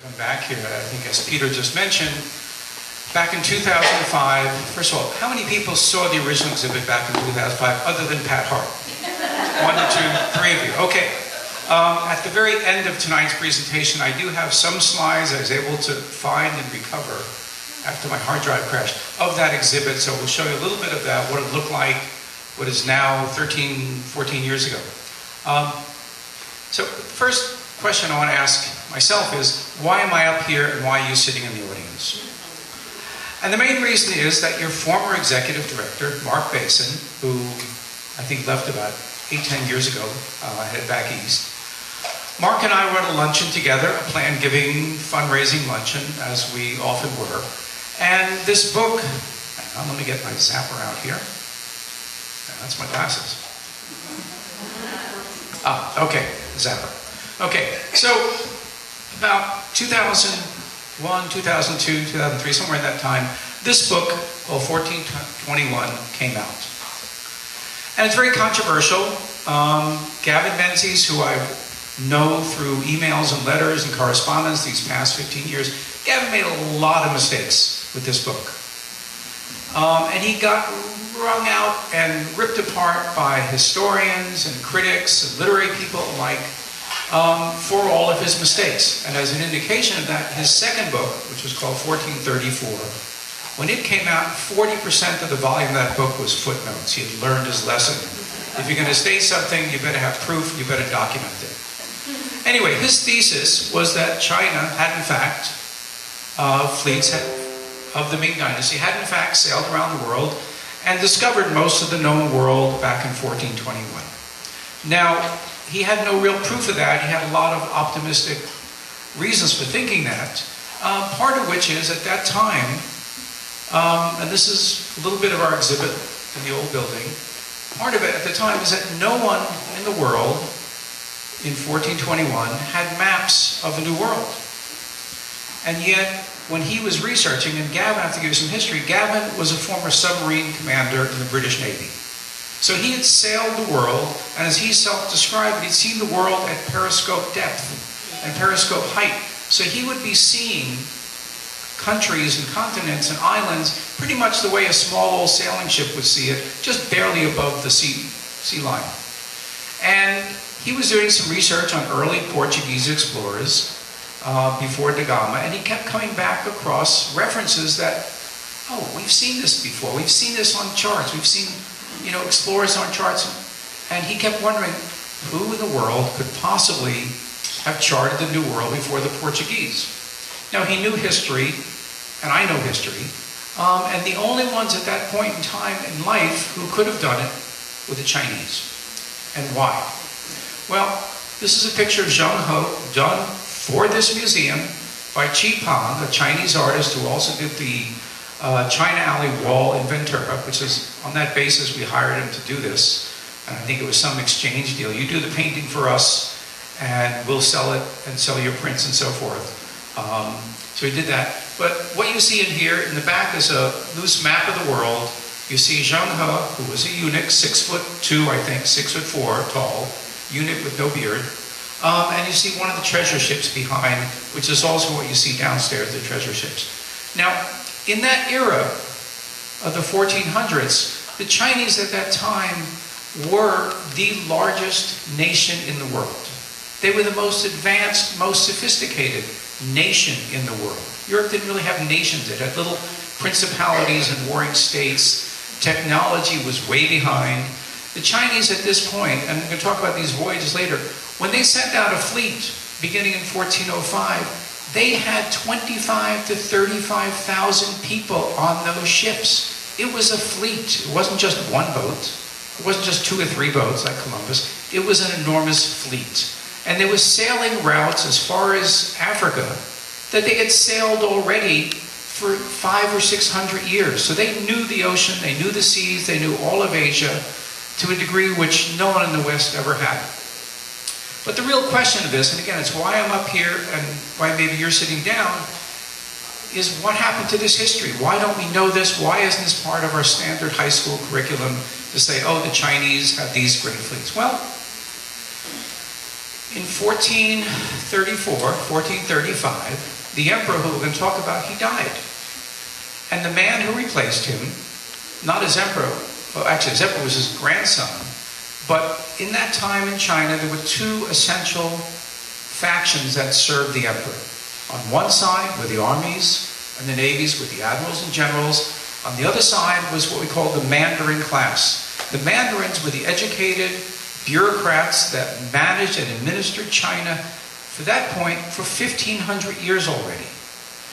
Come back here, I think as Peter just mentioned, back in 2005, first of all, how many people saw the original exhibit back in 2005 other than Pat Hart? 1 to 2, 3 of you. Okay. At the very end of tonight's presentation, I do have some slides I was able to find and recover after my hard drive crashed of that exhibit. So we'll show you a little bit of that, what it looked like, what is now 13, 14 years ago. So the first question I want to ask myself is, why am I up here and why are you sitting in the audience? And the main reason is that your former executive director, Mark Basin, who I think left about 8-10 years ago, headed back east. Mark and I were at a luncheon together, a planned giving fundraising luncheon, as we often were. And this book, hang on, let me get my zapper out here. That's my glasses. Okay, zapper. Okay, so about 2001, 2002, 2003, somewhere in that time, this book, called 1421, came out. And it's very controversial. Gavin Menzies, who I know through emails and letters and correspondence these past 15 years, Gavin made a lot of mistakes with this book. And he got wrung out and ripped apart by historians and critics and literary people alike for all of his mistakes. And as an indication of that, his second book, which was called 1434, when it came out, 40% of the volume of that book was footnotes. He had learned his lesson. If you're going to state something, you better have proof, you better document it. Anyway, his thesis was that China had in fact, fleets of the Ming Dynasty had in fact sailed around the world and discovered most of the known world back in 1421. Now, he had no real proof of that. He had a lot of optimistic reasons for thinking that, part of which is at that time, and this is a little bit of our exhibit in the old building, part of it at the time is that no one in the world in 1421 had maps of the New World. And yet, when he was researching, and Gavin, I have to give you some history, Gavin was a former submarine commander in the British Navy. So he had sailed the world, and as he self-described, he'd seen the world at periscope depth and periscope height. So he would be seeing countries and continents and islands pretty much the way a small old sailing ship would see it, just barely above the sea line. And he was doing some research on early Portuguese explorers before da Gama, and he kept coming back across references that, oh, we've seen this before, we've seen this on charts, we've seen, explorers on charts, and he kept wondering who in the world could possibly have charted the New World before the Portuguese. Now, he knew history, and I know history, and the only ones at that point in time in life who could have done it were the Chinese. And why? Well, this is a picture of Zheng He done for this museum by Qi Pan, a Chinese artist who also did the China Alley wall in Ventura, which is, on that basis, we hired him to do this. And I think it was some exchange deal. You do the painting for us, and we'll sell it and sell your prints and so forth. So he did that. But what you see in here, in the back, is a loose map of the world. You see Zheng He, who was a eunuch, 6'2", I think, 6'4", tall, eunuch with no beard. And you see one of the treasure ships behind, which is also what you see downstairs, the treasure ships. Now, in that era of the 1400s, the Chinese at that time were the largest nation in the world. They were the most advanced, most sophisticated nation in the world. Europe didn't really have nations. It had little principalities and warring states. Technology was way behind. The Chinese at this point, and I'm going to talk about these voyages later, when they sent out a fleet beginning in 1405, they had 25 to 35,000 people on those ships. It was a fleet. It wasn't just one boat. It wasn't just 2 or 3 boats like Columbus. It was an enormous fleet. And there was sailing routes as far as Africa that they had sailed already for 500 or 600 years. So they knew the ocean, they knew the seas, they knew all of Asia to a degree which no one in the West ever had. But the real question of this, and again, it's why I'm up here and why maybe you're sitting down, is what happened to this history? Why don't we know this? Why isn't this part of our standard high school curriculum to say, oh, the Chinese have these great fleets? Well, In 1434, 1435, the emperor who we're going to talk about, he died. And the man who replaced him, not as emperor, well, actually, his emperor was his grandson, but in that time in China, there were two essential factions that served the emperor. On one side were the armies and the navies with the admirals and generals. On the other side was what we call the Mandarin class. The Mandarins were the educated bureaucrats that managed and administered China for that point for 1,500 years already.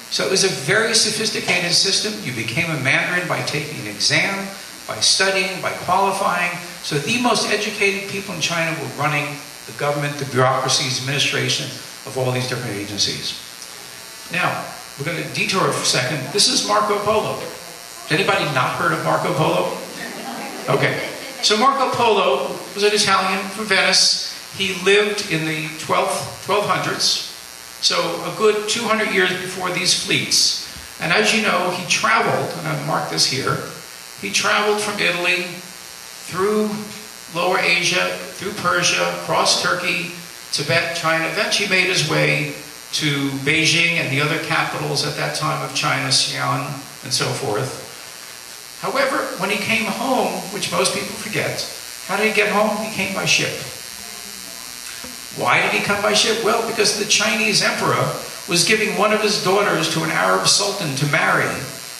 So it was a very sophisticated system. You became a Mandarin by taking an exam, by studying, by qualifying. So the most educated people in China were running the government, the bureaucracies, administration of all these different agencies. Now, we're going to detour for a second. This is Marco Polo. Has anybody not heard of Marco Polo? Okay. So Marco Polo was an Italian from Venice. He lived in the 1200s, so a good 200 years before these fleets. And as you know, he traveled, and I've marked this here, he traveled from Italy through Lower Asia, through Persia, across Turkey, Tibet, China, eventually made his way to Beijing and the other capitals at that time of China, Xi'an, and so forth. However, when he came home, which most people forget, how did he get home? He came by ship. Why did he come by ship? Well, because the Chinese emperor was giving one of his daughters to an Arab sultan to marry,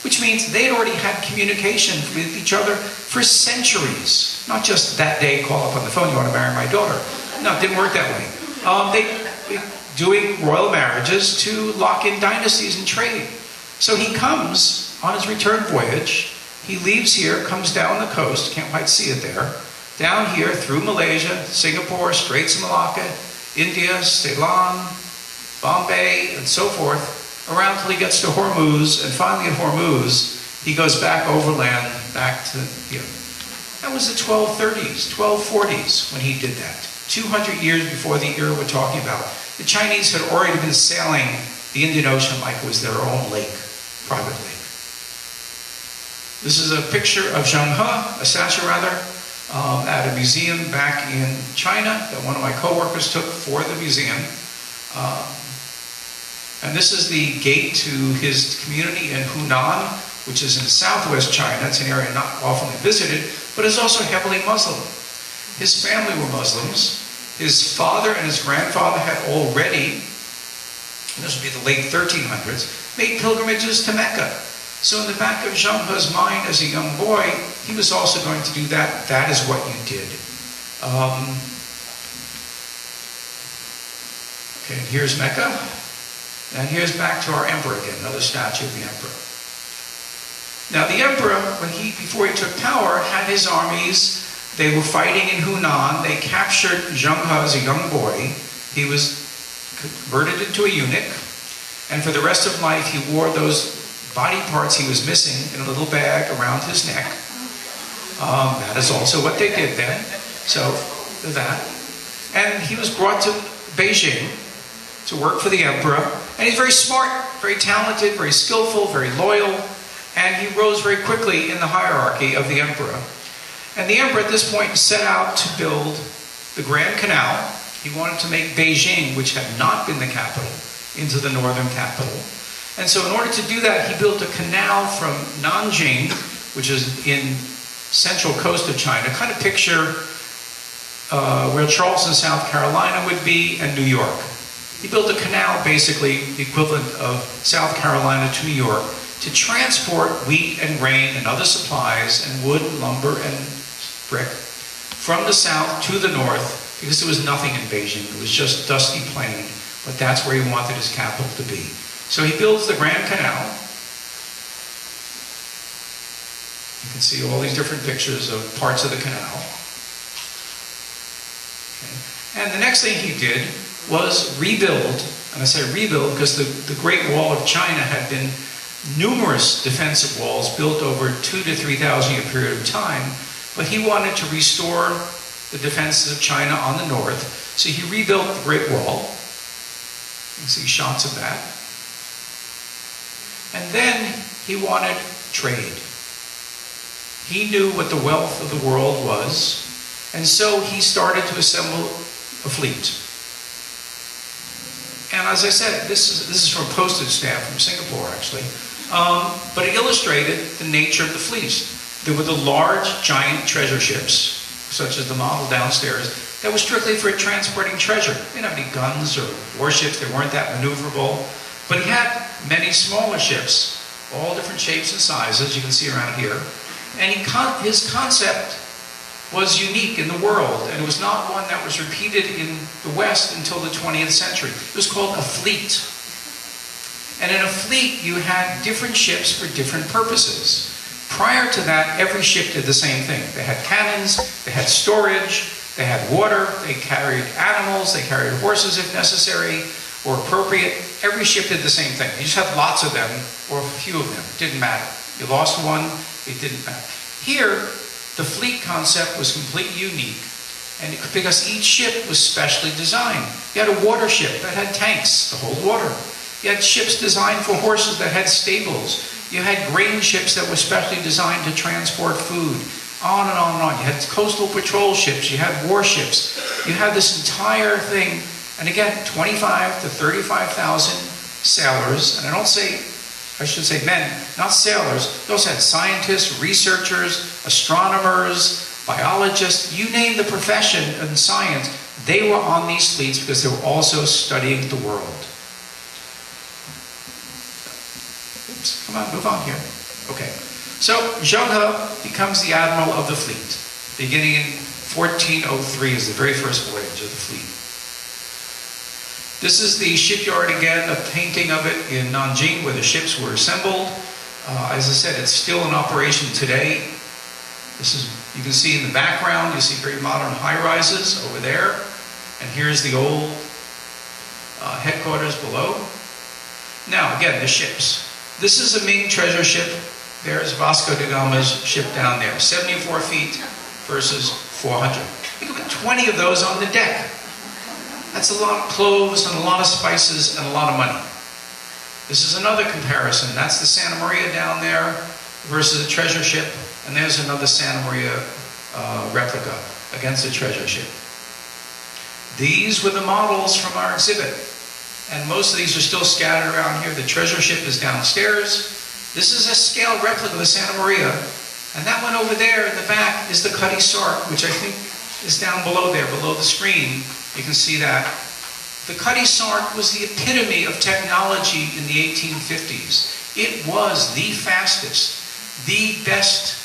which means they'd already had communication with each other for centuries. Not just that day, call up on the phone, you want to marry my daughter. No, it didn't work that way. They doing royal marriages to lock in dynasties and trade. So he comes on his return voyage. He leaves here, comes down the coast, can't quite see it there, down here through Malaysia, Singapore, Straits of Malacca, India, Ceylon, Bombay, and so forth, around till he gets to Hormuz, and finally at Hormuz, he goes back overland, back to, that was the 1230s, 1240s when he did that. 200 years before the era we're talking about. The Chinese had already been sailing the Indian Ocean like it was their own lake, private lake. This is a picture of Zheng He, a statue rather, at a museum back in China that one of my co-workers took for the museum. And this is the gate to his community in Hunan, which is in southwest China. It's an area not often visited, but is also heavily Muslim. His family were Muslims. His father and his grandfather had already, and this would be the late 1300s, made pilgrimages to Mecca. So in the back of Zheng He's mind as a young boy, he was also going to do that. That is what you did. Okay, here's Mecca. And here's back to our emperor again, another statue of the emperor. Now the emperor, before he took power, had his armies. They were fighting in Hunan. They captured Zheng He as a young boy. He was converted into a eunuch. And for the rest of life, he wore those body parts he was missing in a little bag around his neck. That is also what they did then. So, that. And he was brought to Beijing to work for the emperor. And he's very smart, very talented, very skillful, very loyal. And he rose very quickly in the hierarchy of the emperor. And the emperor at this point set out to build the Grand Canal. He wanted to make Beijing, which had not been the capital, into the northern capital. And so in order to do that, he built a canal from Nanjing, which is in central coast of China. Kind of picture where Charleston, South Carolina would be, and New York. He built a canal, basically the equivalent of South Carolina to New York, to transport wheat and grain and other supplies and wood, lumber, and brick from the south to the north, because there was nothing in Beijing. It was just dusty plain, but that's where he wanted his capital to be. So he builds the Grand Canal. You can see all these different pictures of parts of the canal. Okay. And the next thing he did was rebuild, and I say rebuild because the Great Wall of China had been numerous defensive walls built over 2,000 to 3,000 year period of time, but he wanted to restore the defenses of China on the north, so he rebuilt the Great Wall. You can see shots of that. And then he wanted trade. He knew what the wealth of the world was, and so he started to assemble a fleet. And as I said, this is from a postage stamp from Singapore, actually. But it illustrated the nature of the fleets. There were the large, giant treasure ships, such as the model downstairs, that was strictly for transporting treasure. They didn't have any guns or warships. They weren't that maneuverable. But he had many smaller ships, all different shapes and sizes, you can see around here. And his concept was unique in the world, and it was not one that was repeated in the West until the 20th century. It was called a fleet. And in a fleet, you had different ships for different purposes. Prior to that, every ship did the same thing. They had cannons, they had storage, they had water, they carried animals, they carried horses if necessary or appropriate. Every ship did the same thing. You just had lots of them or a few of them. It didn't matter. You lost one, it didn't matter. Here, the fleet concept was completely unique, and because each ship was specially designed. You had a water ship that had tanks to hold water. You had ships designed for horses that had stables. You had grain ships that were specially designed to transport food. On and on and on. You had coastal patrol ships. You had warships. You had this entire thing. And again, 25 to 35,000 sailors. And I should say men, not sailors. Those had scientists, researchers, astronomers, biologists. You name the profession in science, they were on these fleets because they were also studying the world. Oops, come on, move on here. Okay. So, Zheng He becomes the admiral of the fleet. Beginning in 1403 is the very first voyage of the fleet. This is the shipyard again, a painting of it in Nanjing where the ships were assembled. As I said, it's still in operation today. You can see in the background, you see very modern high-rises over there. And here's the old headquarters below. Now, again, the ships. This is a Ming treasure ship. There's Vasco da Gama's ship down there. 74 feet versus 400. You can put 20 of those on the deck. That's a lot of clothes and a lot of spices and a lot of money. This is another comparison. That's the Santa Maria down there versus a treasure ship. And there's another Santa Maria replica against a treasure ship. These were the models from our exhibit. And most of these are still scattered around here. The treasure ship is downstairs. This is a scale replica of the Santa Maria. And that one over there in the back is the Cutty Sark, which I think is down below there, below the screen. You can see that. The Cutty Sark was the epitome of technology in the 1850s. It was the fastest, the best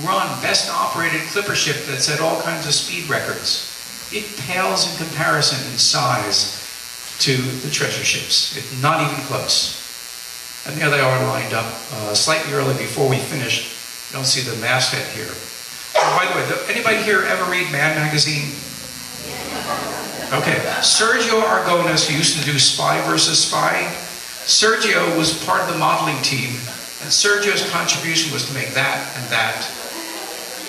run, best operated clipper ship that set all kinds of speed records. It pales in comparison in size to the treasure ships. It's not even close. And there they are lined up slightly early before we finished. You don't see the masthead here. Oh, by the way, anybody here ever read Mad Magazine? Okay. Sergio Aragones, who used to do Spy versus Spy, Sergio was part of the modeling team, and Sergio's contribution was to make that and that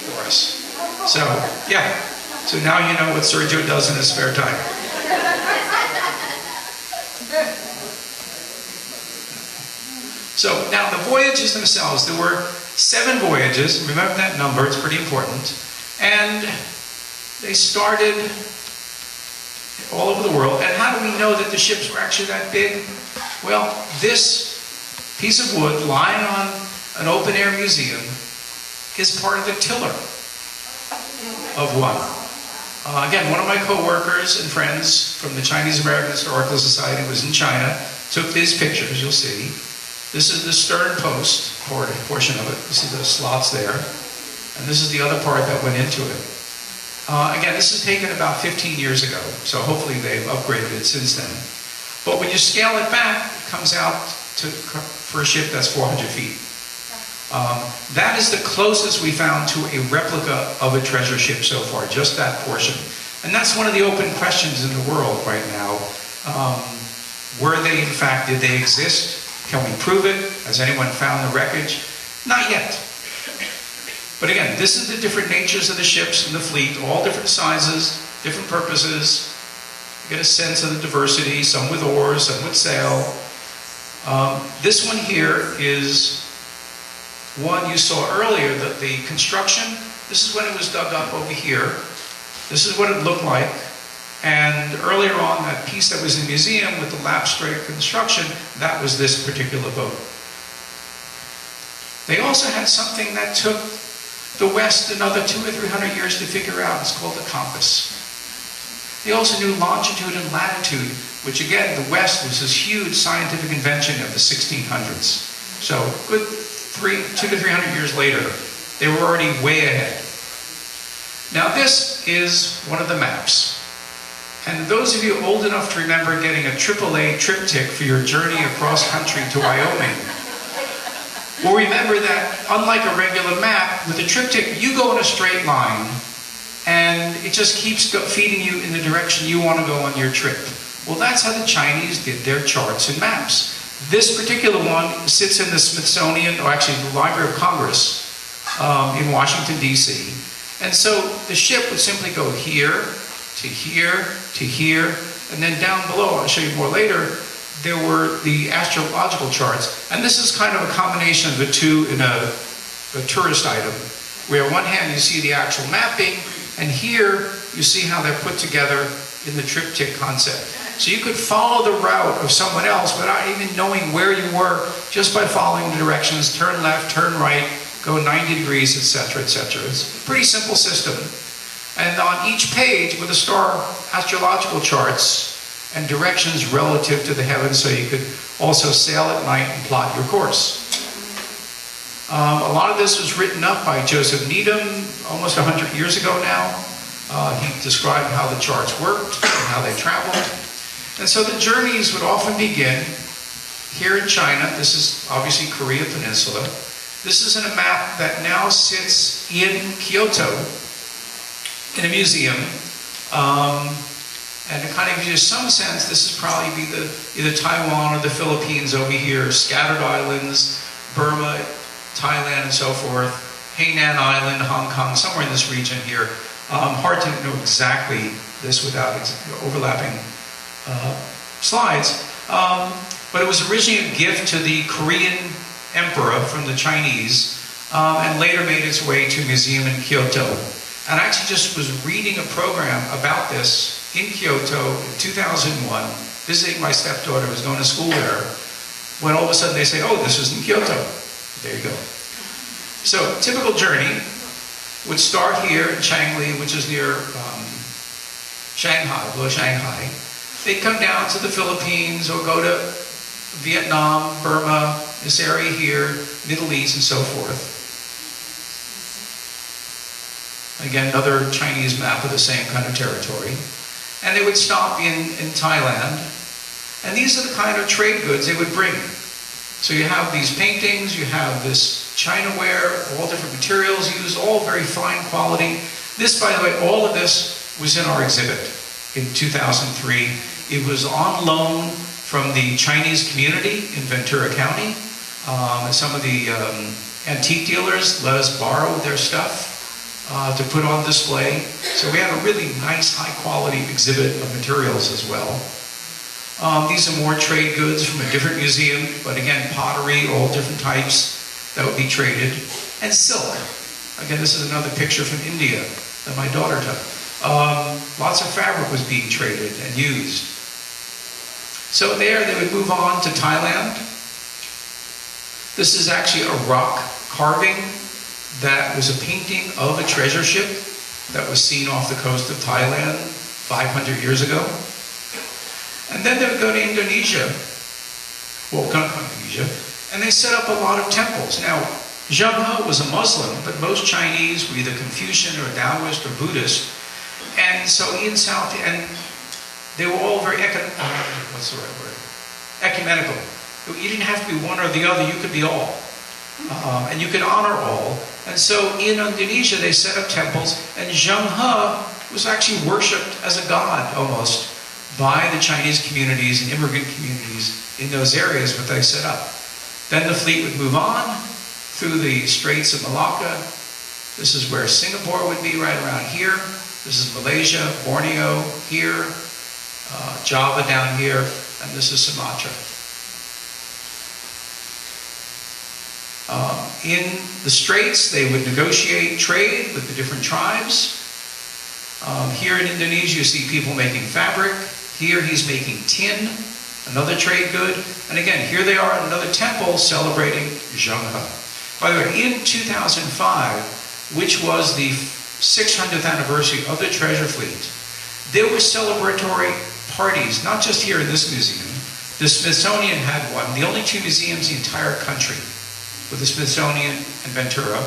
for us. So, yeah. So now you know what Sergio does in his spare time. So now the voyages themselves, there were 7 voyages. Remember that number, it's pretty important. And they started all over the world. And how do we know that the ships were actually that big? Well, this piece of wood lying on an open-air museum is part of the tiller of one. Again, one of my co-workers and friends from the Chinese American Historical Society was in China, took these pictures, you'll see. This is the stern post portion of it. You see those slots there. And this is the other part that went into it. Again, this is taken about 15 years ago, so hopefully they've upgraded it since then. But when you scale it back, it comes out for a ship that's 400 feet. That is the closest we found to a replica of a treasure ship so far, just that portion. And that's one of the open questions in the world right now. Were they, in fact, did they exist? Can we prove it? Has anyone found the wreckage? Not yet. But again, this is the different natures of the ships and the fleet, all different sizes, different purposes. You get a sense of the diversity, some with oars, some with sail. This one here is one you saw earlier, the construction. This is when it was dug up over here. This is what it looked like. And earlier on, that piece that was in the museum with the lap straight construction, that was this particular boat. They also had something that took the West another 200 or 300 years to figure out. It's called the compass. They also knew longitude and latitude, which again, the West was this huge scientific invention of the 1600s. So good 200 to 300 years later, they were already way ahead. Now this is one of the maps. And those of you old enough to remember getting a AAA triptych for your journey across country to Wyoming will remember that, unlike a regular map, with a triptych, you go in a straight line, and it just keeps feeding you in the direction you want to go on your trip. Well, that's how the Chinese did their charts and maps. This particular one sits in the Smithsonian, or actually the Library of Congress in Washington, D.C. And so the ship would simply go here, to here, to here, and then down below, I'll show you more later, there were the astrological charts. And this is kind of a combination of the two in a tourist item, where on one hand you see the actual mapping, and here you see how they're put together in the triptych concept. So you could follow the route of someone else without even knowing where you were, just by following the directions, turn left, turn right, go 90 degrees, etc., etc. It's a pretty simple system. And on each page were the star astrological charts and directions relative to the heavens, so you could also sail at night and plot your course. A lot of this was written up by Joseph Needham almost 100 years ago now. He described how the charts worked and how they traveled. And so the journeys would often begin here in China. This is obviously Korea Peninsula. This is in a map that now sits in Kyoto in a museum. And to kind of give you some sense, this is probably either Taiwan or the Philippines over here, scattered islands, Burma, Thailand, and so forth, Hainan Island, Hong Kong, somewhere in this region here. Hard to know exactly this without overlapping slides. But it was originally a gift to the Korean emperor from the Chinese, and later made its way to a museum in Kyoto. And I actually just was reading a program about this in Kyoto in 2001, visiting my stepdaughter who was going to school there, when all of a sudden they say, oh, this is in Kyoto. There you go. So, typical journey would start here in Changli, which is near Shanghai, below Shanghai. They'd come down to the Philippines or go to Vietnam, Burma, this area here, Middle East, and so forth. Again, another Chinese map of the same kind of territory. And they would stop in Thailand. And these are the kind of trade goods they would bring. So you have these paintings, you have this Chinaware, all different materials used, all very fine quality. This, by the way, all of this was in our exhibit in 2003. It was on loan from the Chinese community in Ventura County. Some of the antique dealers let us borrow their stuff to put on display. So we had a really nice, high-quality exhibit of materials as well. These are more trade goods from a different museum, but again, pottery, all different types that would be traded. And silk. Again, this is another picture from India that my daughter took. Lots of fabric was being traded and used. So there, they would move on to Thailand. This is actually a rock carving that was a painting of a treasure ship that was seen off the coast of Thailand 500 years ago. And then they would go to Indonesia, and they set up a lot of temples. Now, Zheng He was a Muslim, but most Chinese were either Confucian or Taoist or Buddhist. And so in South, and they were all very ecumenical. You didn't have to be one or the other, you could be all. And you could honor all. And so in Indonesia, they set up temples, and Zheng He was actually worshipped as a god, almost, by the Chinese communities and immigrant communities in those areas that they set up. Then the fleet would move on through the Straits of Malacca. This is where Singapore would be, right around here. This is Malaysia, Borneo here, Java down here, and this is Sumatra. In the Straits, they would negotiate trade with the different tribes. Here in Indonesia, you see people making fabric. Here he's making tin, another trade good. And again, here they are at another temple celebrating Zhonghe. By the way, in 2005, which was the 600th anniversary of the treasure fleet, there were celebratory parties, not just here in this museum. The Smithsonian had one, the only two museums in the entire country, with the Smithsonian and Ventura.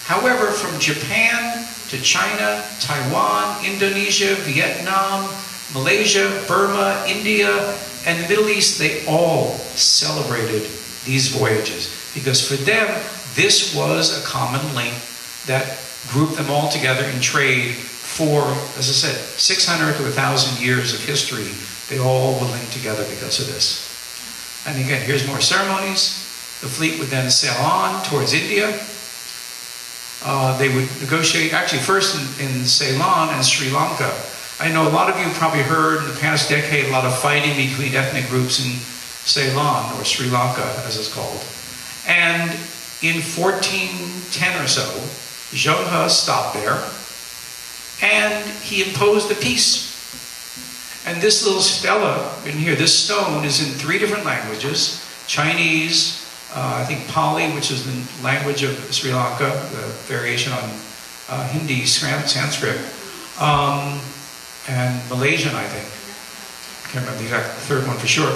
However, from Japan to China, Taiwan, Indonesia, Vietnam, Malaysia, Burma, India, and the Middle East, they all celebrated these voyages. Because for them, this was a common link that grouped them all together in trade for, as I said, 600 to 1,000 years of history. They all were linked together because of this. And again, here's more ceremonies. The fleet would then sail on towards India. They would negotiate, actually first in Ceylon and Sri Lanka. I know a lot of you probably heard in the past decade a lot of fighting between ethnic groups in Ceylon, or Sri Lanka as it's called. And in 1410 or so, Zhonghe stopped there and he imposed a peace. And this little stela in here, this stone, is in 3 different languages: Chinese, I think Pali, which is the language of Sri Lanka, the variation on Hindi, Sanskrit, and Malaysian, I think. I can't remember the exact third one for sure.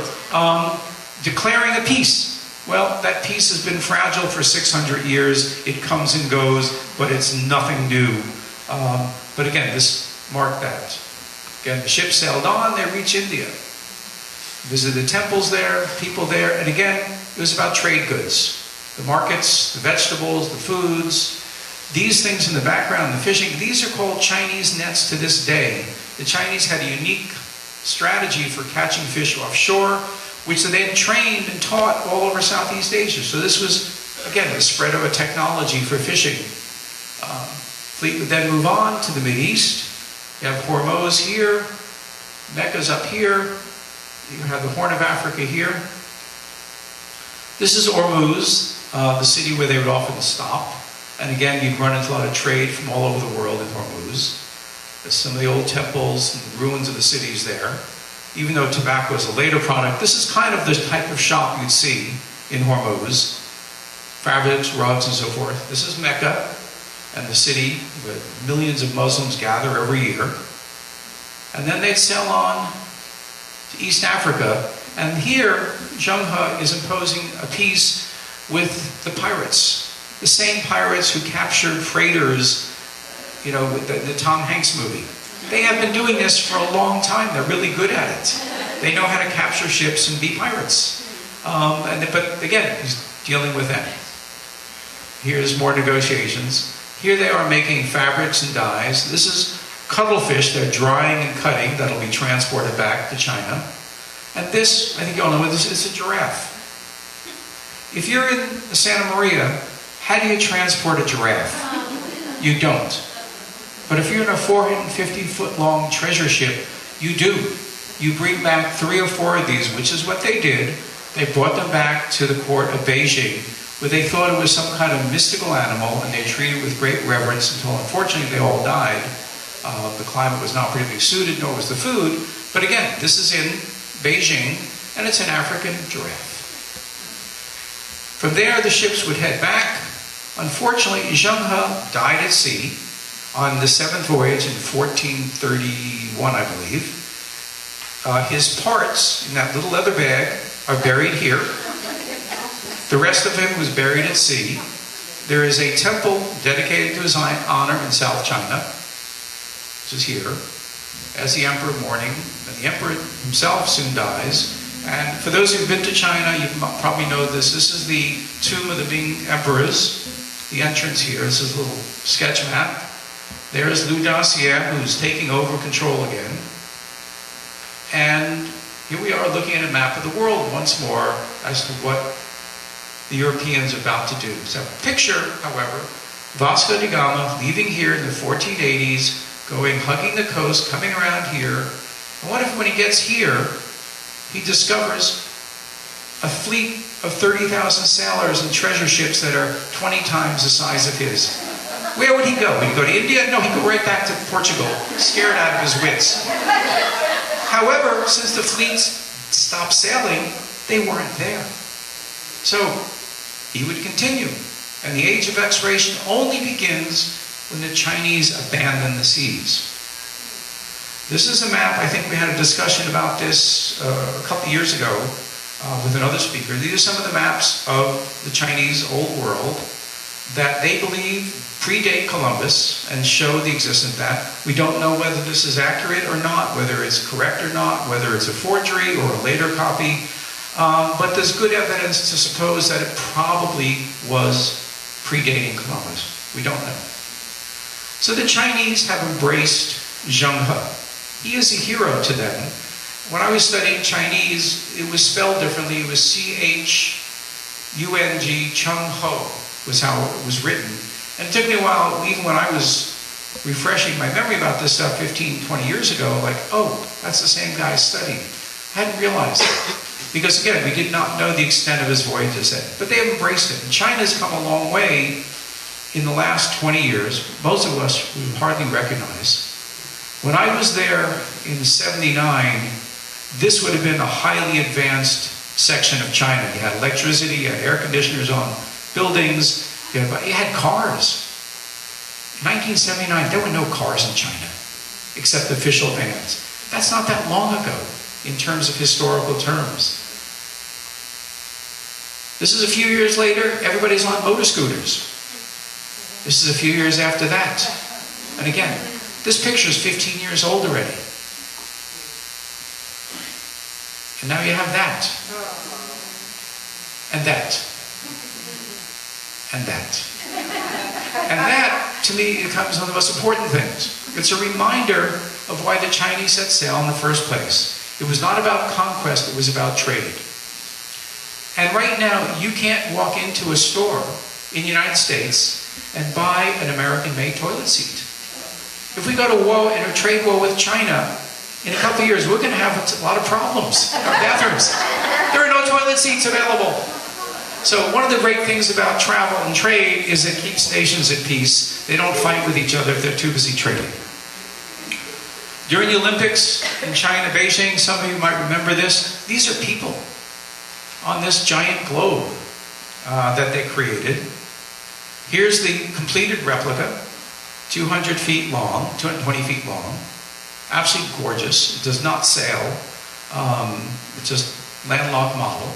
Declaring a peace. Well, that peace has been fragile for 600 years. It comes and goes, but it's nothing new. But again, this marked that. Again, the ship sailed on, they reached India. Visited the temples there, people there, and again, it was about trade goods. The markets, the vegetables, the foods, these things in the background, the fishing, these are called Chinese nets to this day. The Chinese had a unique strategy for catching fish offshore, which they had trained and taught all over Southeast Asia. So this was, again, the spread of a technology for fishing. Fleet would then move on to the Mideast. You have Hormuz here, Mecca's up here, you have the Horn of Africa here. This is Hormuz, the city where they would often stop. And again, you'd run into a lot of trade from all over the world in Hormuz. There's some of the old temples and the ruins of the cities there. Even though tobacco is a later product, this is kind of the type of shop you'd see in Hormuz. Fabrics, rugs, and so forth. This is Mecca, and the city where millions of Muslims gather every year. And then they'd sail on to East Africa. And here, Zhonghe is imposing a peace with the pirates. The same pirates who captured freighters, you know, with the Tom Hanks movie. They have been doing this for a long time. They're really good at it. They know how to capture ships and be pirates. But again, he's dealing with them. Here's more negotiations. Here they are making fabrics and dyes. This is cuttlefish they're drying and cutting that'll be transported back to China. And this, I think you all know what this is, it's a giraffe. If you're in Santa Maria, how do you transport a giraffe? You don't. But if you're in a 450-foot long treasure ship, you do. You bring back 3 or 4 of these, which is what they did. They brought them back to the court of Beijing, where they thought it was some kind of mystical animal, and they treated it with great reverence until, unfortunately, they all died. The climate was not particularly suited, nor was the food. But again, this is in Beijing, and it's an African giraffe. From there, the ships would head back. Unfortunately, Zhonghe died at sea on the 7th voyage in 1431, I believe. His parts in that little leather bag are buried here. The rest of him was buried at sea. There is a temple dedicated to his honor in South China, which is here, as the emperor mourning. And the emperor himself soon dies. And for those who've been to China, you probably know this. This is the tomb of the Ming emperors. The entrance here. This is a little sketch map. There's Liu Daxie, who's taking over control again. And here we are looking at a map of the world once more as to what the Europeans are about to do. So picture, however, Vasco da Gama leaving here in the 1480s, going, hugging the coast, coming around here. And what if when he gets here, he discovers a fleet of 30,000 sailors and treasure ships that are 20 times the size of his? Where would he go? Would he go to India? No, he'd go right back to Portugal, scared out of his wits. However, since the fleets stopped sailing, they weren't there. So he would continue. And the age of exploration only begins when the Chinese abandon the seas. This is a map. I think we had a discussion about this a couple years ago with another speaker. These are some of the maps of the Chinese Old World that they believe predate Columbus and show the existence of that. We don't know whether this is accurate or not, whether it's correct or not, whether it's a forgery or a later copy. But there's good evidence to suppose that it probably was predating Columbus. We don't know. So the Chinese have embraced Zheng He. He is a hero to them. When I was studying Chinese, it was spelled differently. It was C-H-U-N-G, Chung Ho was how it was written. And it took me a while, even when I was refreshing my memory about this stuff 15, 20 years ago, like, oh, that's the same guy I studied. I hadn't realized it. Because again, we did not know the extent of his voyages then. But they have embraced it. And China's come a long way in the last 20 years. Most of us we hardly recognize. When I was there in '79, this would have been a highly advanced section of China. You had electricity, you had air conditioners on buildings, you had cars. In 1979, there were no cars in China, except official vans. That's not that long ago in terms of historical terms. This is a few years later, everybody's on motor scooters. This is a few years after that. And again, this picture is 15 years old already. And now you have that. And that. And that. And that, to me, becomes one of the most important things. It's a reminder of why the Chinese set sail in the first place. It was not about conquest, it was about trade. And right now, you can't walk into a store in the United States and buy an American-made toilet seat. If we go to war in a trade war with China, in a couple of years, we're going to have a lot of problems in our bathrooms. There are no toilet seats available. So one of the great things about travel and trade is it keeps nations at peace. They don't fight with each other if they're too busy trading. During the Olympics in China, Beijing, some of you might remember this. These are people on this giant globe that they created. Here's the completed replica, 200 feet long, 220 feet long. Absolutely gorgeous. It does not sail. It's just landlocked model.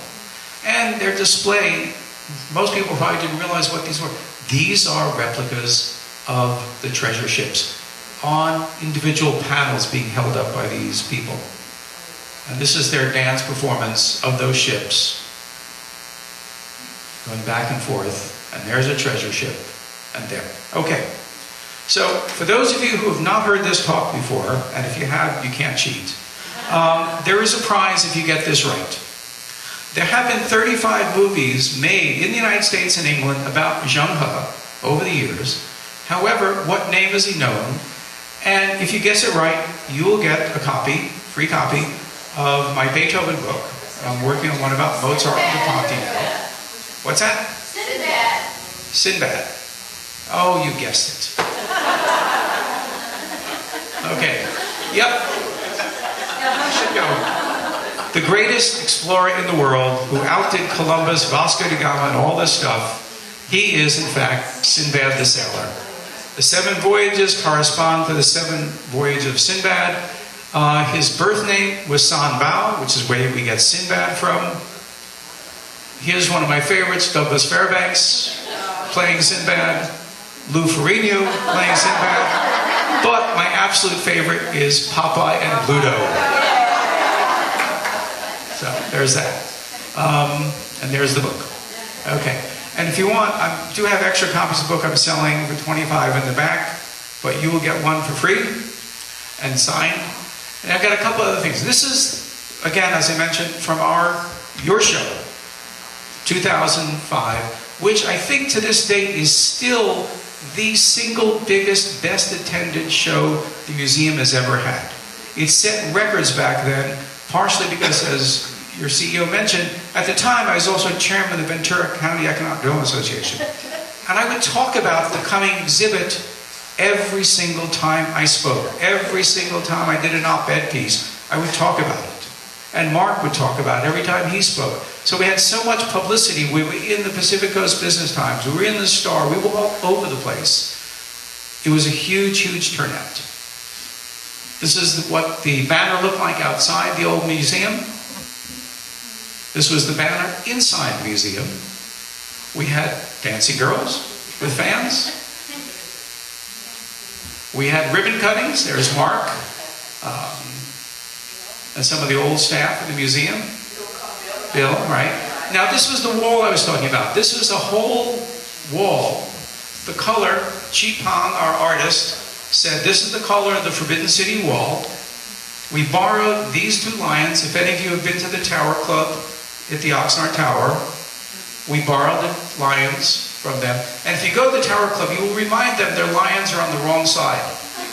And their display, most people probably didn't realize what these were. These are replicas of the treasure ships on individual panels being held up by these people. And this is their dance performance of those ships going back and forth. And there's a treasure ship. And there. Okay. So, for those of you who have not heard this talk before, and if you have, you can't cheat, there is a prize if you get this right. There have been 35 movies made in the United States and England about Zheng He over the years. However, what name is he known? And if you guess it right, you will get a copy, free copy, of my Beethoven book. I'm working on one about Mozart and Da Ponte now. What's that? Sinbad. Sinbad. Oh, you guessed it. Okay. Yep. Should go. The greatest explorer in the world who outdid Columbus, Vasco da Gama, and all this stuff, he is, in fact, Sinbad the Sailor. The 7 voyages correspond to the 7 voyages of Sinbad. His birth name was San Bao, which is where we get Sinbad from. Here's one of my favorites, Douglas Fairbanks, playing Sinbad. Lou Ferrigno playing Sinbad. But my absolute favorite is Popeye and Bluto. So there's that. And there's the book. Okay. And if you want, I do have extra copies of the book I'm selling for $25 in the back, but you will get one for free and signed. And I've got a couple other things. This is, again, as I mentioned, from your show, 2005, which I think to this date is still the single biggest, best attended show the museum has ever had. It set records back then, partially because, as your CEO mentioned, at the time I was also chairman of the Ventura County Economic Development Association. And And I would talk about the coming exhibit every single time I spoke. Every single time I did an op-ed piece, I would talk about it. And Mark would talk about it every time he spoke. So we had so much publicity. We were in the Pacific Coast Business Times. We were in the Star. We were all over the place. It was a huge, huge turnout. This is what the banner looked like outside the old museum. This was the banner inside the museum. We had dancing girls with fans. We had ribbon cuttings. There's Mark. And some of the old staff in the museum. Bill, right? Now this was the wall I was talking about. This was a whole wall. The color, Chi Pang, our artist, said this is the color of the Forbidden City wall. We borrowed these two lions. If any of you have been to the Tower Club at the Oxnard Tower, we borrowed the lions from them. And if you go to the Tower Club, you will remind them their lions are on the wrong side.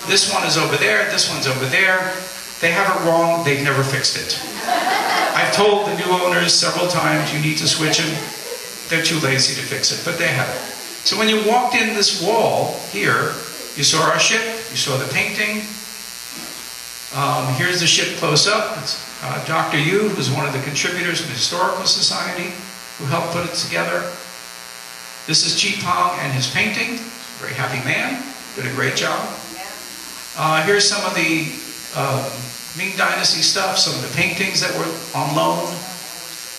This one is over there, this one's over there. They have it wrong, they've never fixed it. I've told the new owners several times, you need to switch them. They're too lazy to fix it, but they have it. So when you walked in this wall here, you saw our ship, you saw the painting. Here's the ship close up. It's Dr. Yu, who's one of the contributors of the Historical Society, who helped put it together. This is Chi Pang and his painting. Very happy man, did a great job. Here's some of the Ming Dynasty stuff, some of the paintings that were on loan.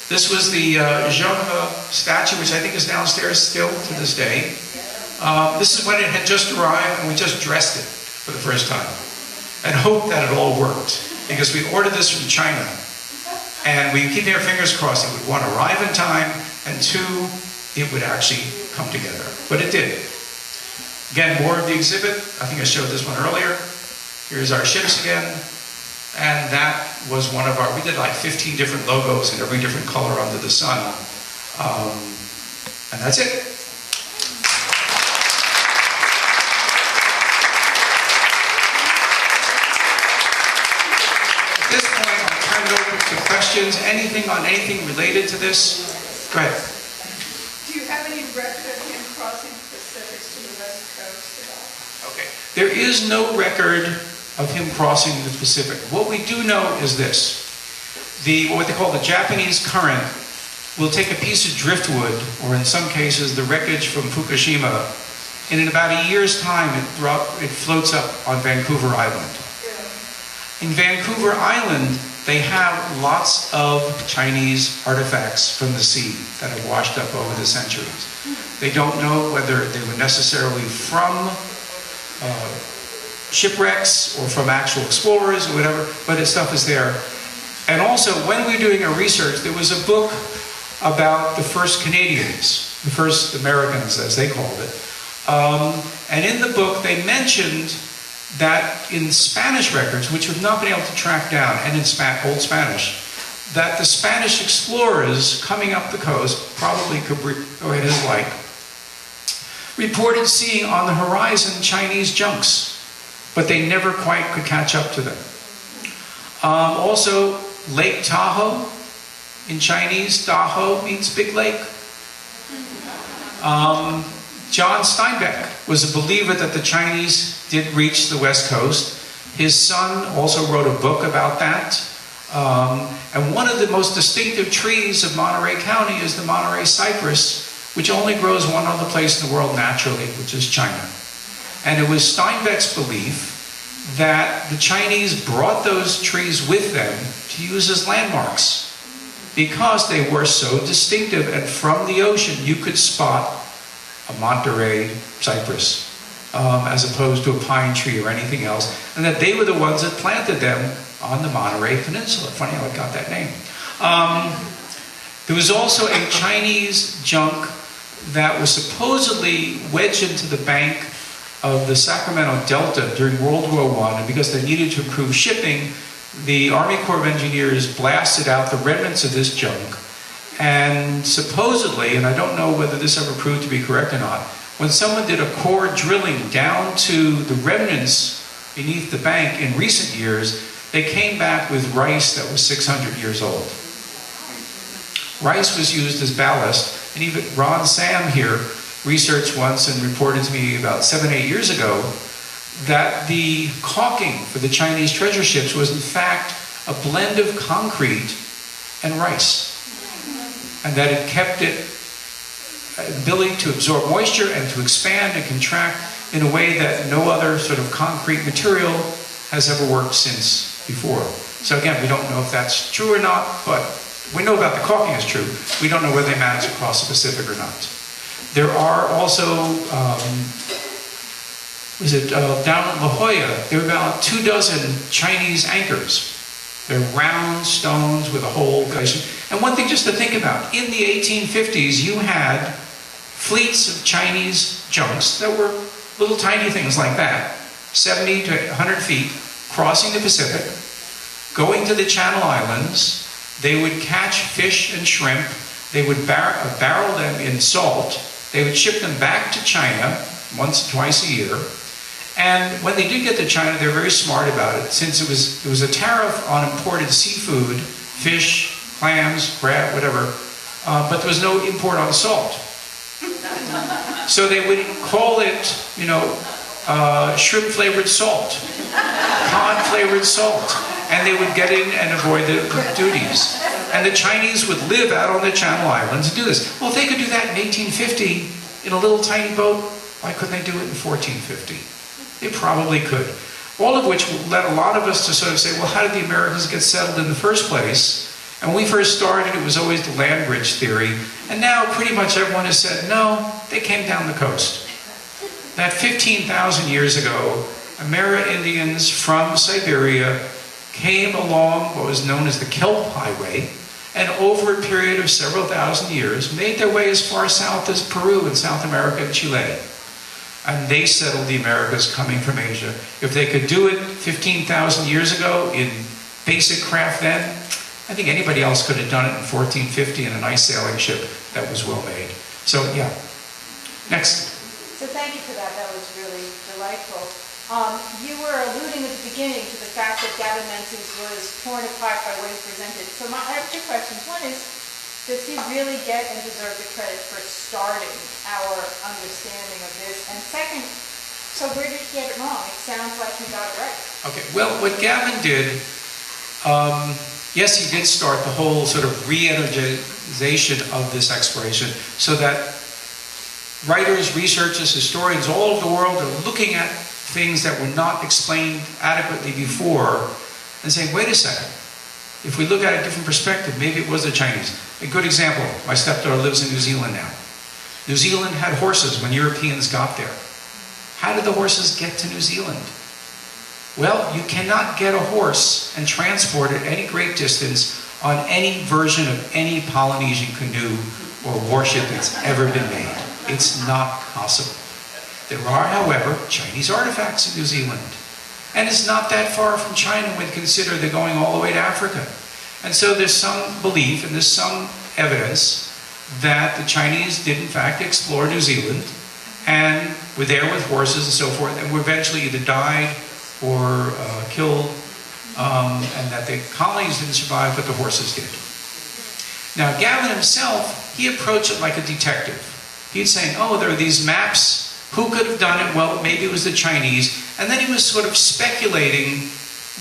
This was the Zhenghe statue, which I think is downstairs still to this day. This is when it had just arrived, and we just dressed it for the first time. And hoped that it all worked, because we ordered this from China. And we keep our fingers crossed it would, one, arrive in time, and two, it would actually come together. But it did. Again, more of the exhibit. I think I showed this one earlier. Here's our ships again. And that was one of our, we did like 15 different logos in every different color under the sun. And that's it. At this point, I'll turn it over to questions. Anything on anything related to this? Go ahead. Do you have any record of him crossing the Pacific to the West Coast at all? Okay. There is no record of him crossing the Pacific. What we do know is this. What they call the Japanese current will take a piece of driftwood, or in some cases the wreckage from Fukushima, and in about a year's time it floats up on Vancouver Island. In Vancouver Island, they have lots of Chinese artifacts from the sea that have washed up over the centuries. They don't know whether they were necessarily from shipwrecks or from actual explorers or whatever, but his stuff is there. And also, when we were doing our research, there was a book about the first Canadians, the first Americans, as they called it. And in the book, they mentioned that in Spanish records, which we've not been able to track down, and in Old Spanish, that the Spanish explorers coming up the coast, probably Cabrera and his like, reported seeing on the horizon Chinese junks, but they never quite could catch up to them. Also, Lake Tahoe, in Chinese, Tahoe means big lake. John Steinbeck was a believer that the Chinese did reach the West Coast. His son also wrote a book about that. And one of the most distinctive trees of Monterey County is the Monterey cypress, which only grows one other place in the world naturally, which is China. And it was Steinbeck's belief that the Chinese brought those trees with them to use as landmarks because they were so distinctive, and from the ocean you could spot a Monterey cypress as opposed to a pine tree or anything else, and that they were the ones that planted them on the Monterey Peninsula. Funny how I got that name. There was also a Chinese junk that was supposedly wedged into the bank of the Sacramento Delta during World War I, and because they needed to improve shipping, the Army Corps of Engineers blasted out the remnants of this junk. And supposedly, and I don't know whether this ever proved to be correct or not, when someone did a core drilling down to the remnants beneath the bank in recent years, they came back with rice that was 600 years old. Rice was used as ballast, and even Ron Sam here research once and reported to me about 7, 8 years ago that the caulking for the Chinese treasure ships was in fact a blend of concrete and rice, and that it kept it ability to absorb moisture and to expand and contract in a way that no other sort of concrete material has ever worked since before. So again, we don't know if that's true or not, but we know about the caulking is true. We don't know whether they managed to cross the Pacific or not. There are also, down in La Jolla, there are about 24 Chinese anchors. They're round stones with a hole. And one thing just to think about, in the 1850s, you had fleets of Chinese junks that were little tiny things like that, 70 to 100 feet, crossing the Pacific, going to the Channel Islands. They would catch fish and shrimp. They would barrel them in salt. They would ship them back to China once or twice a year. And when they did get to China, they were very smart about it, since it was a tariff on imported seafood, fish, clams, crab, whatever, but there was no import on salt. So they would call it, shrimp-flavored salt, cod-flavored salt, and they would get in and avoid the duties. And the Chinese would live out on the Channel Islands and do this. Well, if they could do that in 1850 in a little tiny boat, why couldn't they do it in 1450? They probably could. All of which led a lot of us to sort of say, well, how did the Americans get settled in the first place? And when we first started, it was always the land bridge theory. And now pretty much everyone has said, no, they came down the coast. That 15,000 years ago, Amerindians from Siberia came along what was known as the Kelp Highway, and over a period of several thousand years, made their way as far south as Peru and South America and Chile. And they settled the Americas coming from Asia. If they could do it 15,000 years ago in basic craft then, I think anybody else could have done it in 1450 in a nice sailing ship that was well made. So yeah. Next. So thank you for that. That was really delightful. You were alluding at the beginning to the fact that Gavin Menzies was torn apart by what he presented. So I have two questions. One is, does he really get and deserve the credit for starting our understanding of this? And second, so where did he get it wrong? It sounds like he got it right. Okay, well, what Gavin did, yes, he did start the whole sort of re-energization of this exploration so that writers, researchers, historians all over the world are looking at things that were not explained adequately before and saying, wait a second, if we look at a different perspective, maybe it was the Chinese. A good example, my stepdaughter lives in New Zealand now. New Zealand had horses when Europeans got there. How did the horses get to New Zealand? Well, you cannot get a horse and transport it any great distance on any version of any Polynesian canoe or warship that's ever been made. It's not possible. There are, however, Chinese artifacts in New Zealand. And it's not that far from China when you consider they're going all the way to Africa. And so there's some belief and there's some evidence that the Chinese did in fact explore New Zealand and were there with horses and so forth, and were eventually either died or killed, and that the colonies didn't survive, but the horses did. Now, Gavin himself, he approached it like a detective. He'd say, oh, there are these maps. Who could have done it? Well, maybe it was the Chinese. And then he was sort of speculating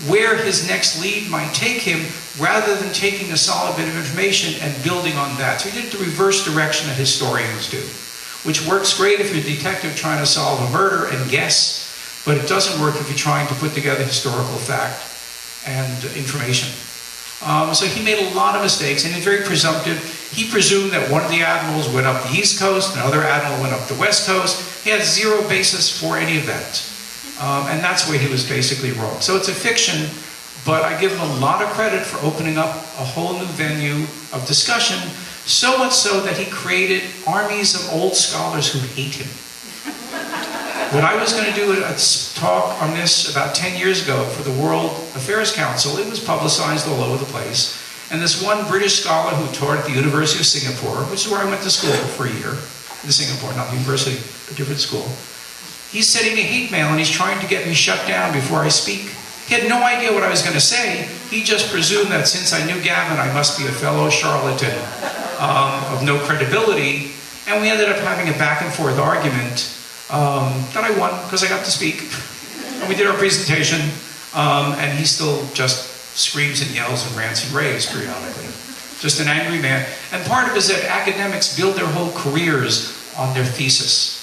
where his next lead might take him, rather than taking a solid bit of information and building on that. So he did the reverse direction that historians do, which works great if you're a detective trying to solve a murder and guess, but it doesn't work if you're trying to put together historical fact and information. So he made a lot of mistakes, and he's very presumptive. He presumed that one of the admirals went up the East Coast, another admiral went up the West Coast. He had zero basis for any of that. And that's where he was basically wrong. So it's a fiction, but I give him a lot of credit for opening up a whole new venue of discussion, so much so that he created armies of old scholars who hate him. When I was going to do a talk on this about 10 years ago for the World Affairs Council, it was publicized all over the place. And this one British scholar who taught at the University of Singapore, which is where I went to school for a year, in Singapore, not the university, a different school, he's sending me hate mail and he's trying to get me shut down before I speak. He had no idea what I was going to say. He just presumed that since I knew Gavin, I must be a fellow charlatan of no credibility. And we ended up having a back and forth argument that I won because I got to speak. And we did our presentation, and he still just screams and yells and rants and raves periodically. Just an angry man. And part of it is that academics build their whole careers on their thesis.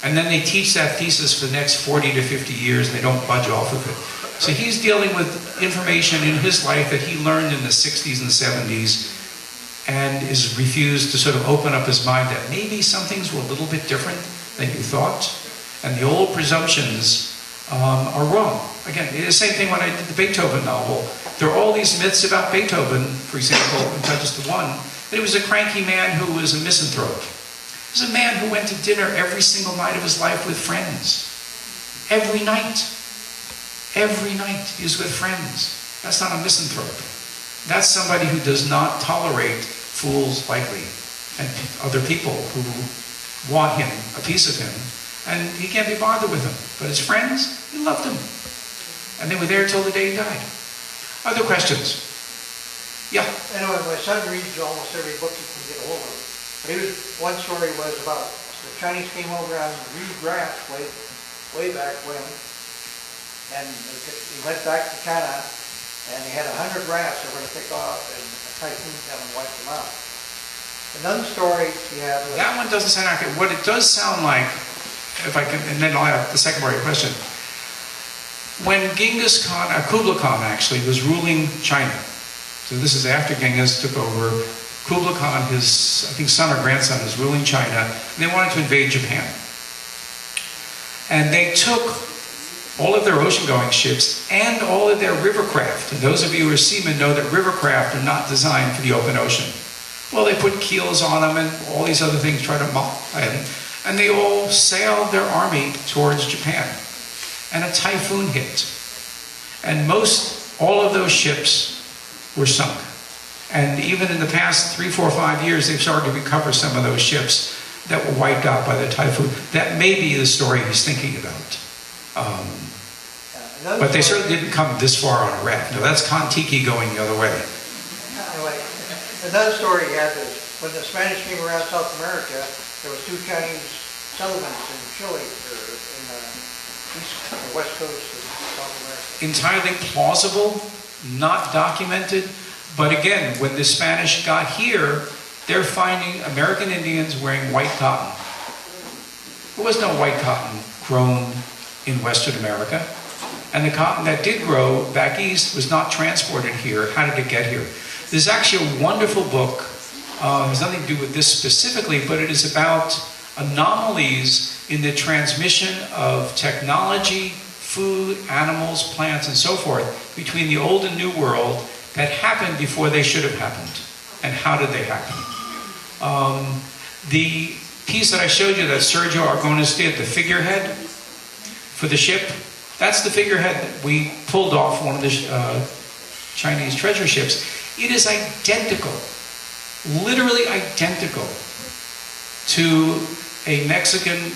And then they teach that thesis for the next 40 to 50 years, and they don't budge off of it. So he's dealing with information in his life that he learned in the 60s and 70s, and is refused to sort of open up his mind that maybe some things were a little bit different than you thought, and the old presumptions are wrong. Again, the same thing when I did the Beethoven novel. There are all these myths about Beethoven, for example, in just the one, that he was a cranky man who was a misanthrope. He was a man who went to dinner every single night of his life with friends. Every night. Every night he was with friends. That's not a misanthrope. That's somebody who does not tolerate fools like me and other people who want him, a piece of him, and he can't be bothered with them. But his friends, he loved them. And they were there till the day he died. Other questions? Yeah? Anyway, my son reads almost every book he can get a hold of. But one story was about the Chinese came over on reed rafts way back when, and he went back to China, and he had 100 rafts they were going to pick off, and a typhoon came and wiped them out. Another story he had was... That one doesn't sound accurate. What it does sound like, if I can, and then I'll have the second part of your question. When Genghis Khan, Kublai Khan actually, was ruling China, so this is after Genghis took over, Kublai Khan, his, I think, son or grandson, was ruling China, and they wanted to invade Japan. And they took all of their ocean-going ships and all of their rivercraft. And those of you who are seamen know that rivercraft are not designed for the open ocean. Well, they put keels on them and all these other things, try to mock them. And they all sailed their army towards Japan. And a typhoon hit. And all of those ships were sunk. And even in the past 3, 4, 5 years, they've started to recover some of those ships that were wiped out by the typhoon. That may be the story he's thinking about. But they certainly didn't come this far on a raft. No, that's Kon-Tiki going the other way. Anyway, another story he had is when the Spanish came around South America, there was 2 Chinese settlements in Chile, or in the west coast of South America. Entirely plausible, not documented. But again, when the Spanish got here, they're finding American Indians wearing white cotton. There was no white cotton grown in Western America. And the cotton that did grow back east was not transported here. How did it get here? There's actually a wonderful book. It has nothing to do with this specifically, but it is about anomalies in the transmission of technology, food, animals, plants, and so forth between the old and new world that happened before they should have happened. And how did they happen? The piece that I showed you that Sergio Aragonés did, the figurehead for the ship, that's the figurehead that we pulled off one of the Chinese treasure ships. It is identical, literally identical to a Mexican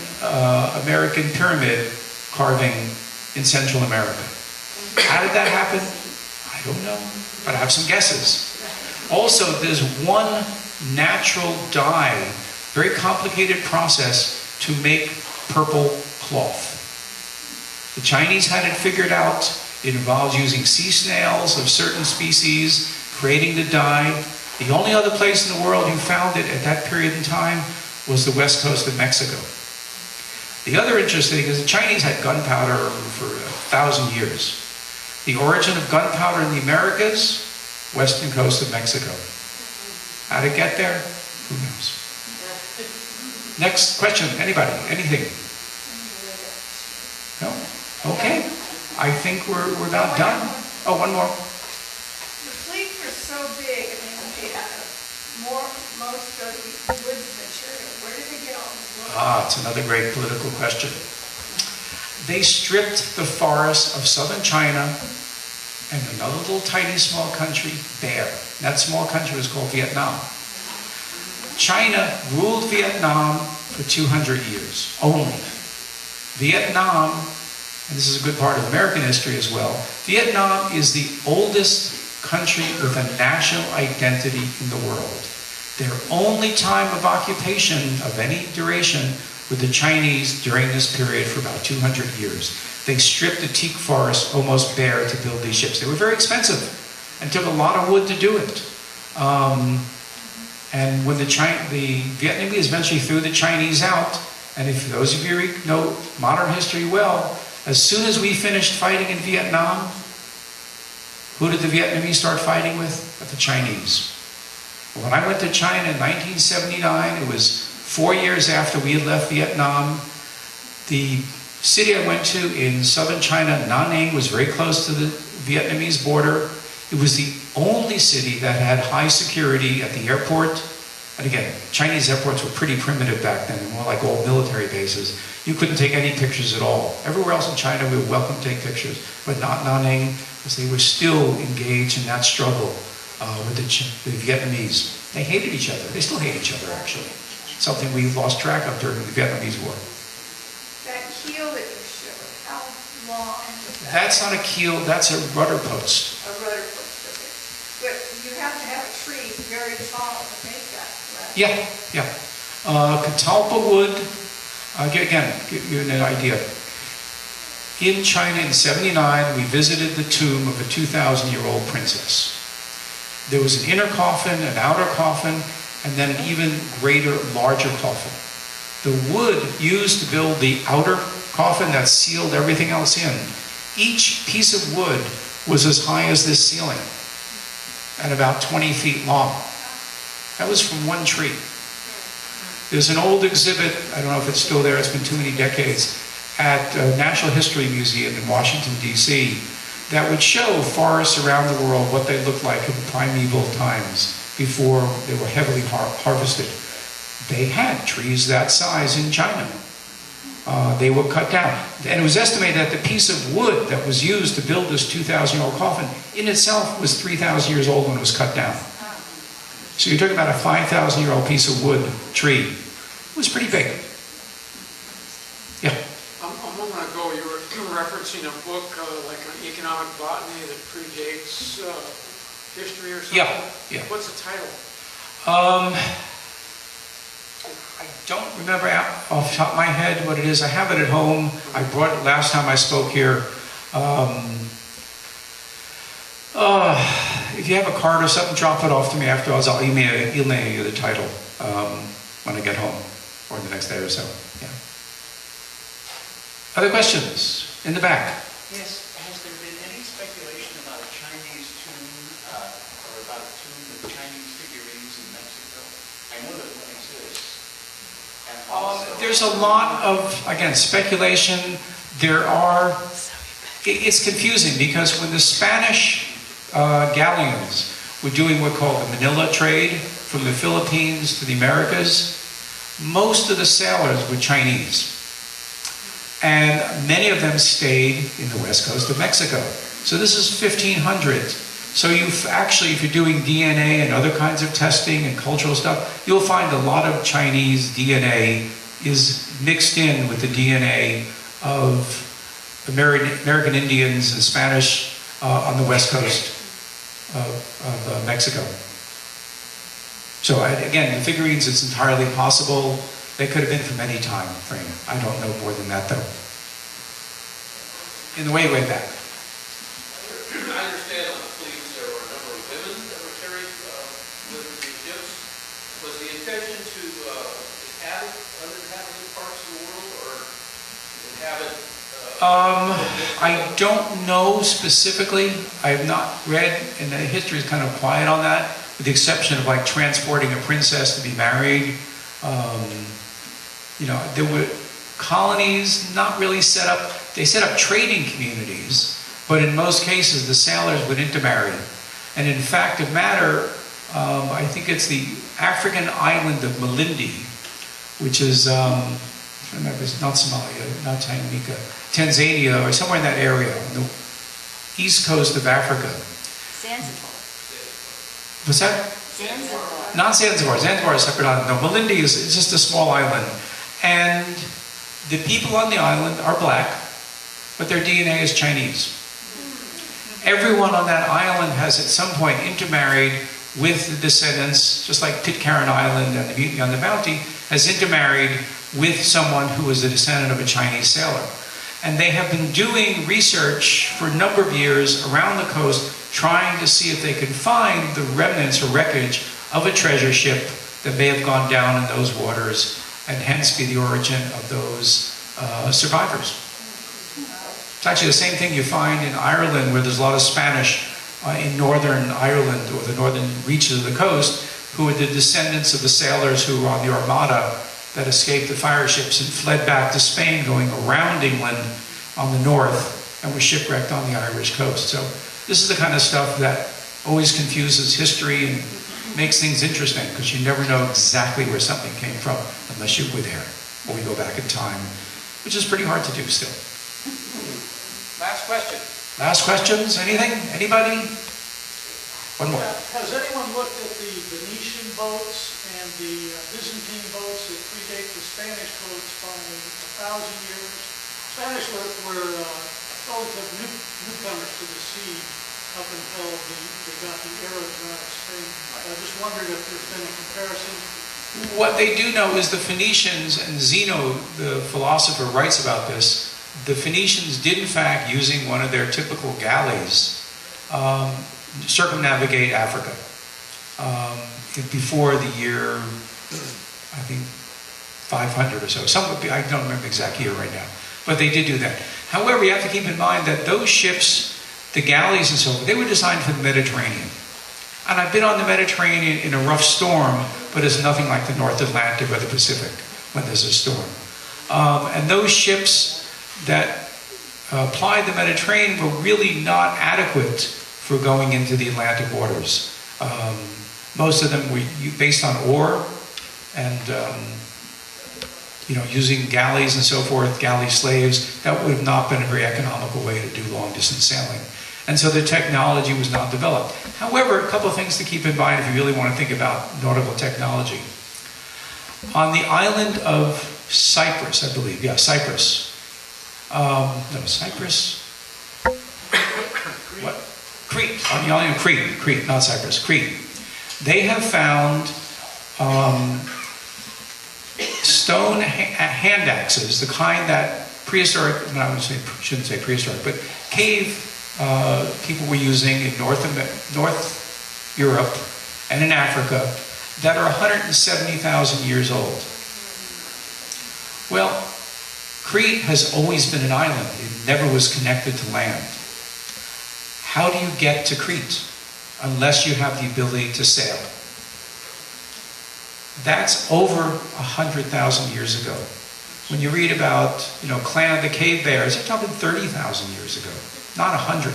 American pyramid carving in Central America. How did that happen? I don't know, but I have some guesses. Also, there's one natural dye, very complicated process to make purple cloth. The Chinese had it figured out. It involves using sea snails of certain species, creating the dye. The only other place in the world who found it at that period in time was the west coast of Mexico. The other interesting thing is the Chinese had gunpowder for 1,000 years. The origin of gunpowder in the Americas, western coast of Mexico. How to get there? Who knows? Next question, anybody, anything? No? Okay. I think we're about done. Oh, one more. The fleets were so big, and they were made out of most of the woods material. Where did they get all this wood? It's another great political question. They stripped the forests of southern China and another little tiny small country bare. That small country was called Vietnam. China ruled Vietnam for 200 years only. Vietnam, and this is a good part of American history as well, Vietnam is the oldest country with a national identity in the world. Their only time of occupation of any duration were the Chinese during this period for about 200 years. They stripped the teak forest almost bare to build these ships. They were very expensive and took a lot of wood to do it. And when the Vietnamese eventually threw the Chinese out, and if those of you know modern history well, as soon as we finished fighting in Vietnam, who did the Vietnamese start fighting with? The Chinese. When I went to China in 1979, it was 4 years after we had left Vietnam. The city I went to in southern China, Nanning, was very close to the Vietnamese border. It was the only city that had high security at the airport. And again, Chinese airports were pretty primitive back then, more like old military bases. You couldn't take any pictures at all. Everywhere else in China, we were welcome to take pictures, but not Nanning, because they were still engaged in that struggle with the Vietnamese. They hated each other. They still hate each other, actually. Something we lost track of during the Vietnamese War. That keel that you showed, how long is that? That's not a keel, that's a rudder post. A rudder post, okay. But you have to have a tree very tall to make that, correct? Yeah. Catalpa wood, again, give you an idea. In China in '79, we visited the tomb of a 2,000-year-old princess. There was an inner coffin, an outer coffin, and then an even greater, larger coffin. The wood used to build the outer coffin that sealed everything else in, each piece of wood was as high as this ceiling and about 20 feet long. That was from one tree. There's an old exhibit, I don't know if it's still there, it's been too many decades, at Natural History Museum in Washington, D.C., that would show forests around the world, what they looked like in primeval times before they were heavily harvested. They had trees that size in China. They were cut down. And it was estimated that the piece of wood that was used to build this 2,000-year-old coffin in itself was 3,000 years old when it was cut down. So you're talking about a 5,000-year-old piece of wood tree. It was pretty big. Yeah. A moment ago, you were referencing a book, like an economic botany that predates history or something? Yeah. What's the title? I don't remember off the top of my head what it is. I have it at home. I brought it last time I spoke here. If you have a card or something, drop it off to me afterwards. I'll email you the title when I get home or the next day or so. Yeah. Other questions? In the back. Yes, has there been any speculation about a Chinese tomb or about a tomb with Chinese figurines in Mexico? I know that one exists. And also, There's a lot of, again, speculation. It's confusing because when the Spanish galleons were doing what's called the Manila trade from the Philippines to the Americas, most of the sailors were Chinese. And many of them stayed in the west coast of Mexico. So this is 1500. So if you're doing DNA and other kinds of testing and cultural stuff, you'll find a lot of Chinese DNA is mixed in with the DNA of American Indians and Spanish on the west coast of Mexico. So again, the figurines, it's entirely possible. They could have been from any time frame. I don't know more than that, though. In the way back. I understand on the fleets there were a number of women that were carried with the ships. Was the intention to inhabit uninhabited parts of the world or inhabit? I don't know specifically. I have not read, and the history is kind of quiet on that, with the exception of like transporting a princess to be married. There were colonies not really set up. They set up trading communities, but in most cases the sailors would intermarry. And in fact of matter, I think it's the African island of Malindi, which is, I remember, it's not Somalia, not Tanganyika, Tanzania, or somewhere in that area, on the east coast of Africa. Zanzibar. What's that? Zanzibar. Not Zanzibar. Zanzibar is a separate island. No, Malindi is just a small island. And the people on the island are black, but their DNA is Chinese. Everyone on that island has at some point intermarried with the descendants, just like Pitcairn Island and the Mutiny on the Bounty, has intermarried with someone who was a descendant of a Chinese sailor. And they have been doing research for a number of years around the coast, trying to see if they can find the remnants or wreckage of a treasure ship that may have gone down in those waters, and hence be the origin of those survivors. It's actually the same thing you find in Ireland, where there's a lot of Spanish in northern Ireland, or the northern reaches of the coast, who are the descendants of the sailors who were on the Armada that escaped the fire ships and fled back to Spain, going around England on the north, and were shipwrecked on the Irish coast. So this is the kind of stuff that always confuses history and makes things interesting, because you never know exactly where something came from unless you were there, or we go back in time, which is pretty hard to do still. Last question. Last questions? Anything? Anybody? One more. Has anyone looked at the Venetian boats and the Byzantine boats that predate the Spanish boats by 1,000 years? Spanish were relative newcomers to the sea up until they got the Arabs out of Spain. I just wondered if there's been a comparison. What they do know is the Phoenicians, and Zeno, the philosopher, writes about this. The Phoenicians did, in fact, using one of their typical galleys, circumnavigate Africa before the year, I think, 500 or so. I don't remember the exact year right now, but they did do that. However, you have to keep in mind that those ships, the galleys and so forth, they were designed for the Mediterranean. And I've been on the Mediterranean in a rough storm, but it's nothing like the North Atlantic or the Pacific when there's a storm. And those ships that plied the Mediterranean were really not adequate for going into the Atlantic waters. Most of them were based on ore and using galleys and so forth, galley slaves. That would have not been a very economical way to do long distance sailing. And so the technology was not developed. However, a couple of things to keep in mind if you really want to think about nautical technology. On the island of Cyprus, I believe, Cyprus. Cyprus? What? Crete. On the island of Crete, not Cyprus, Crete. They have found stone hand axes, the kind that prehistoric, shouldn't say prehistoric, but cave people were using in North Europe and in Africa, that are 170,000 years old. Well, Crete has always been an island. It never was connected to land. How do you get to Crete unless you have the ability to sail? That's over 100,000 years ago. When you read about, Clan of the Cave Bears, they're talking 30,000 years ago, not 100.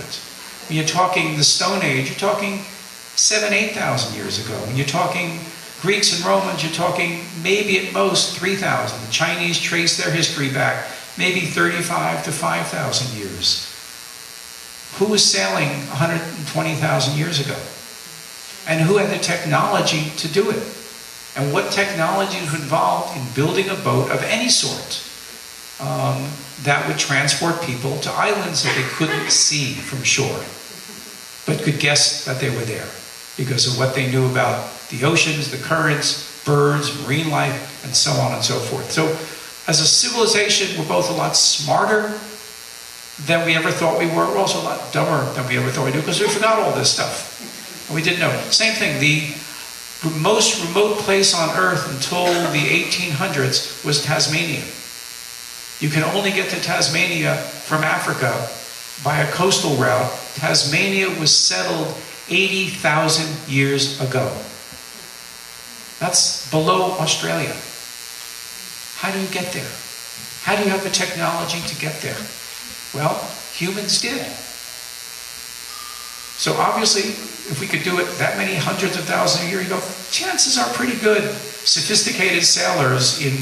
When you're talking the Stone Age, you're talking 7,000, 8,000 years ago. When you're talking Greeks and Romans, you're talking maybe at most 3,000. The Chinese trace their history back maybe 35 to 5,000 years. Who was sailing 120,000 years ago? And who had the technology to do it? And what technology was involved in building a boat of any sort that would transport people to islands that they couldn't see from shore, but could guess that they were there because of what they knew about the oceans, the currents, birds, marine life, and so on and so forth. So as a civilization, we're both a lot smarter than we ever thought we were. We're also a lot dumber than we ever thought we were because we forgot all this stuff. And we didn't know. Same thing, the most remote place on Earth until the 1800s was Tasmania. You can only get to Tasmania from Africa by a coastal route. Tasmania was settled 80,000 years ago. That's below Australia. How do you get there? How do you have the technology to get there? Well, humans did. So obviously, if we could do it that many hundreds of thousands of years ago, chances are pretty good. Sophisticated sailors in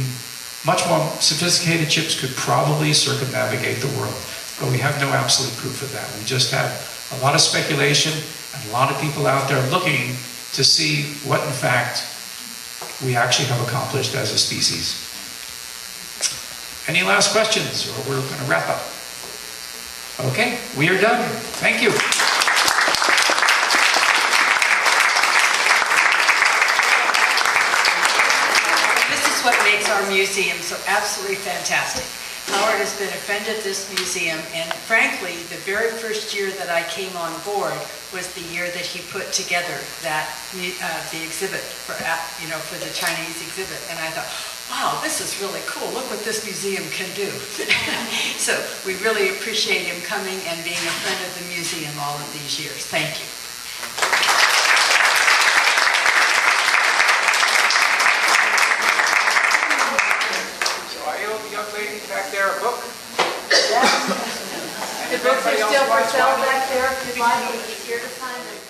much more sophisticated ships could probably circumnavigate the world. But we have no absolute proof of that. We just have a lot of speculation and a lot of people out there looking to see what, in fact, we actually have accomplished as a species. Any last questions, or we're going to wrap up? Okay, we are done. Thank you. what makes our museum so absolutely fantastic. Howard has been a friend of this museum, and frankly, the very first year that I came on board was the year that he put together that the exhibit for the Chinese exhibit, and I thought, wow, this is really cool. Look what this museum can do. So we really appreciate him coming and being a friend of the museum all of these years. Thank you. Young lady back there, a book? The books are still for sale back there if you'd like, here to sign them.